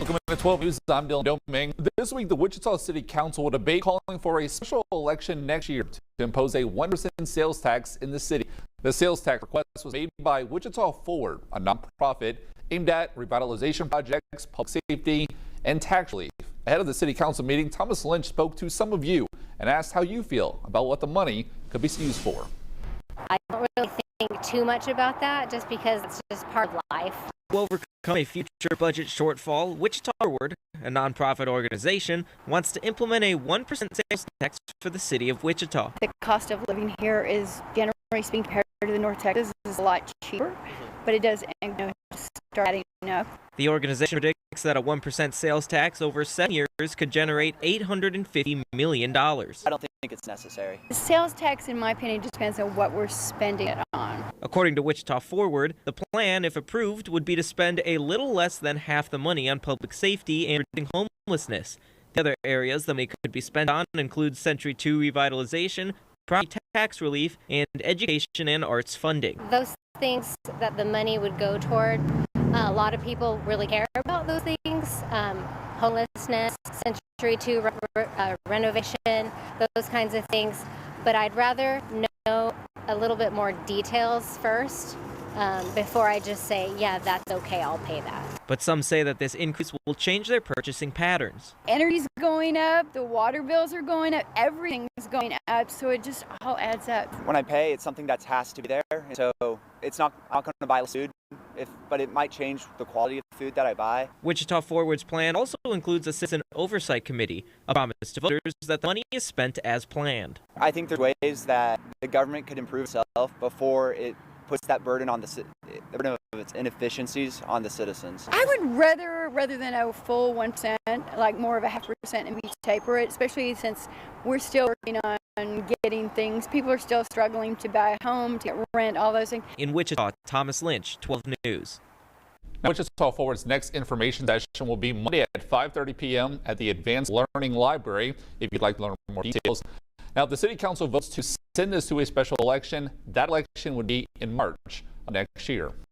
Welcome to 12 News. I'm Dylan Doming. This week, the Wichita City Council will debate calling for a special election next year to impose a 1% sales tax in the city. The sales tax request was made by Wichita Forward, a nonprofit aimed at revitalization projects, public safety, and tax relief. Ahead of the City Council meeting, Thomas Lynch spoke to some of you and asked how you feel about what the money could be used for. I don't really think too much about that just because it's just part of life. To overcome a future budget shortfall, Wichita Forward, a nonprofit organization, wants to implement a 1% sales tax for the city of Wichita. The cost of living here is, generally speaking, compared to the North Texas, is a lot cheaper, but it does start adding up. The organization predicts that a 1% sales tax over 7 years could generate $850 million. I don't think it's necessary. The sales tax, in my opinion, just depends on what we're spending it on. According to Wichita Forward, the plan, if approved, would be to spend a little less than half the money on public safety and reducing homelessness. The other areas the money could be spent on include Century 2 revitalization, property tax relief, and education and arts funding. Those things that the money would go toward, a lot of people really care about those things. Homelessness, Century 2 renovation, those kinds of things. But I'd rather know a little bit more details first before I just say, yeah, that's okay, I'll pay that. But some say that this increase will change their purchasing patterns. Energy's going up, the water bills are going up, everything's going up, so it just all adds up. When I pay, it's something that has to be there, so it's not going to buy less food, but it might change the quality of the food that I buy. Wichita Forward's plan also includes a citizen oversight committee, a promise to voters that the money is spent as planned. I think there's ways that the government could improve itself before it puts that burden on the burden of its inefficiencies on the citizens. I would rather than a full 1%, like more of a 0.5% and we taper it, especially since we're still working on getting things. People are still struggling to buy a home, to get rent, all those things. In Wichita, Thomas Lynch, 12 News. Now, Wichita Forward's next information session will be Monday at 5:30 p.m. at the Advanced Learning Library. If you'd like to learn more details. Now, if the City Council votes to send this to a special election, that election would be in March of next year.